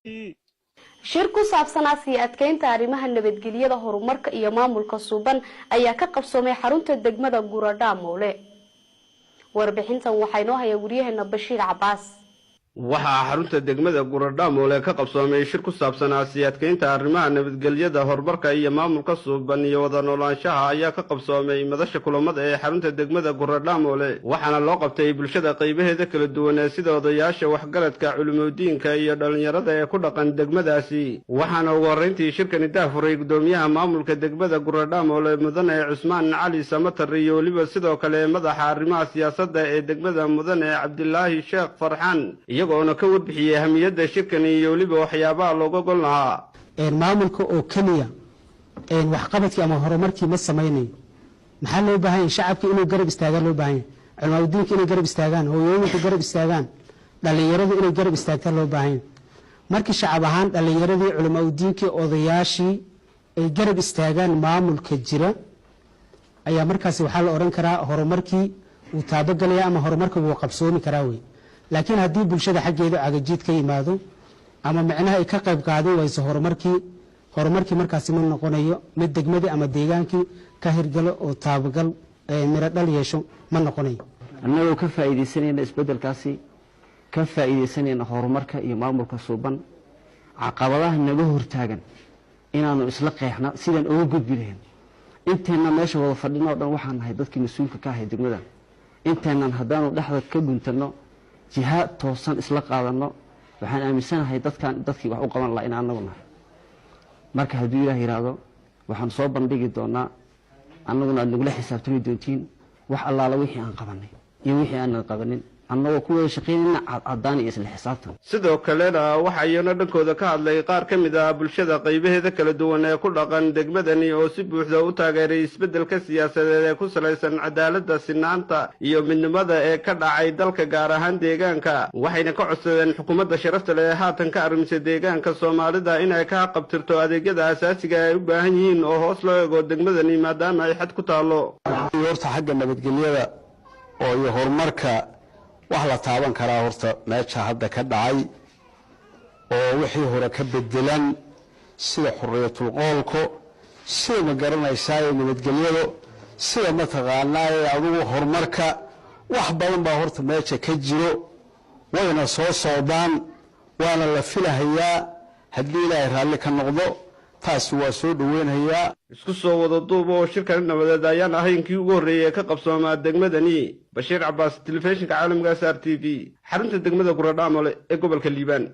shir ku saabsan adkeynta arrimaha nabadgelyada horumarka iyo maamulka suuban ayaa ka qabsoomay xarunta degmada Guradaamoole. warbixintan waxay noo hayay wariyaheena Bashiir Cabaas. waxaa xarunta degmada Guradaamoole ka qabsoomay shir ku saabsan adkeynta arrimaha nabadgelyada horumarka iyo maamulka suuban iyo wada noolaanshaha ayaa ka qabsoomay madasha kulamada ee xarunta degmada Guradaamoole waxaana loo qabtay bulshada qaybaheeda kala duwan sida odayaasha waxgaradka culimooyinka iyo dhalinyarada ee ku dhaqan degmadaasi waxaana ugu horeyntii shirkani daafuray gudoomiyaha maamulka degmada Guradaamoole mudane Cusmaan Cali Samatar iyo waliba sidoo kale madaxa arrimaha siyaasadda ee degmada mudane Cabdilaahi Sheekh Farxaan iyagoona ka warbixiyay ahamiyadda shirkani iyo waliba waxyaabaha looga gol lahaa maamulka oo kaliya waxqabadkii ama horumarkii ma sameeyay maxaa loo baahan yahay shacabka inuu garab istaagaan loo baahan yahay culimada inay garab istaagaan hooyooyinka garab istaagaan dhalinyaradu inay garab istaagtaan loo baahan yahay markii shacab ahaan dhalinyaradii culimada odayaashii ay garab istaagaan maamulka jira ayaa markaas waxa la oran karaa horumarkii uu taabagalaya ama horumarka uu qabsoomi karaa way laakiin haddii bulshada xaggeeda cagajiid ka yimaado ama macnaha ay ka qayb qaadan wayso horumarkii markaas ma noqonayo mid degmada ama deegaankii ka hirgalo oo taabagal miro dhal yeesho ma noqonayo annagoo ka faa'iideysanayna isbedelkaasi ka faa'iideysanayna horumarka iyo maamulka suuban caqabadaha naga hortaagan inaanu isla qeexna sidaan uga gudbi lahayn inteena meesha wada fadhino dhan waxaan nahay dadkii mas'uulka ka ahay degmada inteena haddaanu dhexda ka guntano jiha toosan isla qaadano waxaan aaminsanahay dadkii wax u qaban la in anagu nahay marka haddii Ilaahay yiraahdo waxaan soo bandhigi doonaa annaguna aad nagula xisaabtami doontiin wax allaala wixii aan qabanay iyo wixii aan qabanin annagoo ku wada shaqeynayna cadaan iyo isla xisaabtan sidoo kalena waxa ayana dhankooda ka hadlay qaar ka mid ah bulshada qaybaheeda kala duwan ee ku dhaqan degmadani oo si buuxda u taageeray isbedelka siyaasadeed ee ku salaysan cadaaladda sinaanta iyo midnimada ee ka dhacay dalka gaar ahaan deegaanka waxayna ka codsadeen xukuumadda sharafta leh haatan ka arrimisay deegaanka Soomaalida in ay ka qabtirto adeegyada aasaasiga ah ee u baahan yihiin oo hoos loo eego degmadani maadaama ay xad ku taalo horta xagga nabadgelyada oo iyo horumarka wax la taaban karaa horta meesha hadda ka dhacay oo wixii hore ka bedelan sida xurriyatul qowlka sida ma garanaysaa nabadgelyada sida ma taqaanaa adigu horumarka wax badan baa horta meesha ka jiro wayna soo socdaan waana la filahayaa haddii Ilaahay raalli ka noqdo taasi waa soo dhaweynayaa isku soo wada duub oo shirkan nabadeed ayaan ahaynkii ugu horeeyay ka qabsoomaa degmadani Bashiir Cabaas telefishinka caalamka SRTV xarunta degmada Guradaamoole ee gobolka Liibaan.